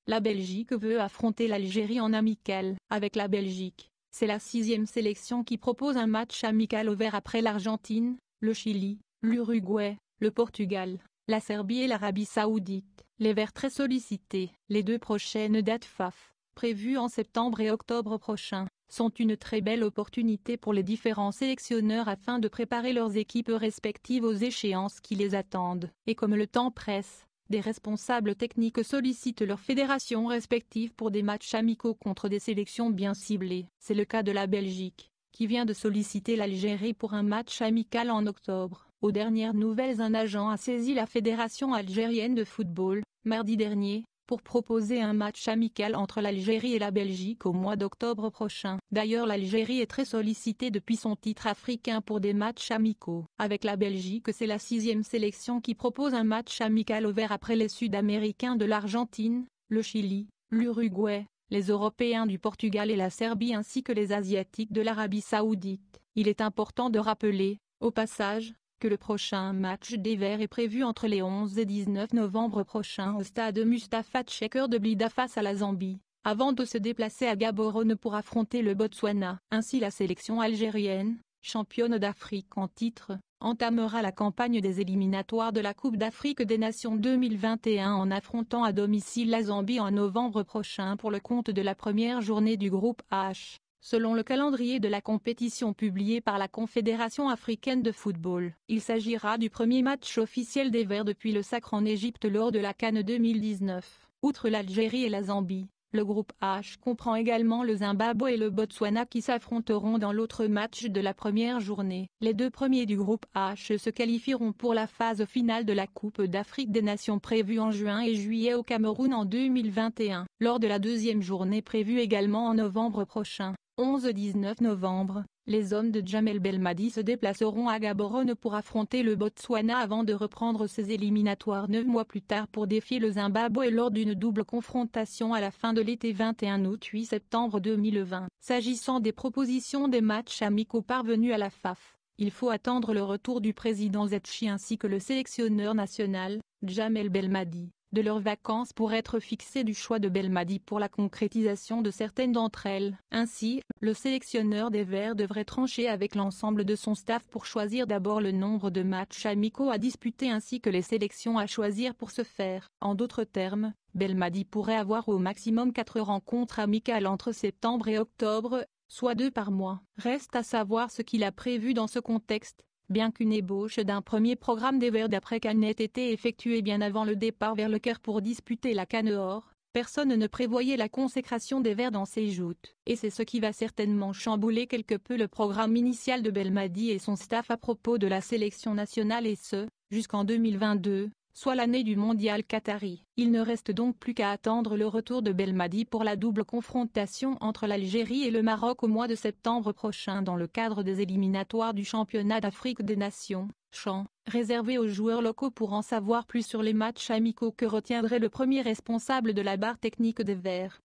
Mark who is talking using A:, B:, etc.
A: La Belgique veut affronter l'Algérie en amical. Avec la Belgique, c'est la 6e sélection qui propose un match amical au vert après l'Argentine, le Chili, l'Uruguay, le Portugal, la Serbie et l'Arabie Saoudite. Les Verts très sollicités. Les 2 prochaines dates FAF, prévues en septembre et octobre prochains, sont une très belle opportunité pour les différents sélectionneurs afin de préparer leurs équipes respectives aux échéances qui les attendent. Et comme le temps presse, des responsables techniques sollicitent leurs fédérations respectives pour des matchs amicaux contre des sélections bien ciblées. C'est le cas de la Belgique, qui vient de solliciter l'Algérie pour un match amical en octobre. Aux dernières nouvelles, un agent a saisi la Fédération algérienne de football, mardi dernier, pour proposer un match amical entre l'Algérie et la Belgique au mois d'octobre prochain. D'ailleurs, l'Algérie est très sollicitée depuis son titre africain pour des matchs amicaux. Avec la Belgique, c'est la 6e sélection qui propose un match amical au vert après les Sud-Américains de l'Argentine, le Chili, l'Uruguay, les Européens du Portugal et la Serbie ainsi que les Asiatiques de l'Arabie Saoudite. Il est important de rappeler, au passage, que le prochain match des Verts est prévu entre les 11 et 19 novembre prochains au stade Mustapha Tchecker de Blida face à la Zambie, avant de se déplacer à Gaborone pour affronter le Botswana. Ainsi la sélection algérienne, championne d'Afrique en titre, entamera la campagne des éliminatoires de la Coupe d'Afrique des Nations 2021 en affrontant à domicile la Zambie en novembre prochain pour le compte de la première journée du groupe H. Selon le calendrier de la compétition publié par la Confédération africaine de football, il s'agira du premier match officiel des Verts depuis le sacre en Égypte lors de la CAN 2019. Outre l'Algérie et la Zambie, le groupe H comprend également le Zimbabwe et le Botswana qui s'affronteront dans l'autre match de la première journée. Les 2 premiers du groupe H se qualifieront pour la phase finale de la Coupe d'Afrique des Nations prévue en juin et juillet au Cameroun en 2021. Lors de la 2e journée prévue également en novembre prochain, 11-19 novembre, les hommes de Djamel Belmadi se déplaceront à Gaborone pour affronter le Botswana avant de reprendre ses éliminatoires 9 mois plus tard pour défier le Zimbabwe lors d'une double confrontation à la fin de l'été 21 août-8 septembre 2020. S'agissant des propositions des matchs amicaux parvenus à la FAF, il faut attendre le retour du président Zetchi ainsi que le sélectionneur national, Djamel Belmadi, de leurs vacances pour être fixé du choix de Belmadi pour la concrétisation de certaines d'entre elles. Ainsi, le sélectionneur des Verts devrait trancher avec l'ensemble de son staff pour choisir d'abord le nombre de matchs amicaux à disputer ainsi que les sélections à choisir pour ce faire. En d'autres termes, Belmadi pourrait avoir au maximum 4 rencontres amicales entre septembre et octobre, soit 2 par mois. Reste à savoir ce qu'il a prévu dans ce contexte. Bien qu'une ébauche d'un premier programme des Verts d'après CAN ait été effectuée bien avant le départ vers le Caire pour disputer la CAN Or, personne ne prévoyait la consécration des Verts dans ces joutes. Et c'est ce qui va certainement chambouler quelque peu le programme initial de Belmadi et son staff à propos de la sélection nationale et ce, jusqu'en 2022, soit l'année du mondial qatari. Il ne reste donc plus qu'à attendre le retour de Belmadi pour la double confrontation entre l'Algérie et le Maroc au mois de septembre prochain dans le cadre des éliminatoires du championnat d'Afrique des Nations, CHAN, réservé aux joueurs locaux. Pour en savoir plus sur les matchs amicaux que retiendrait le premier responsable de la barre technique des Verts,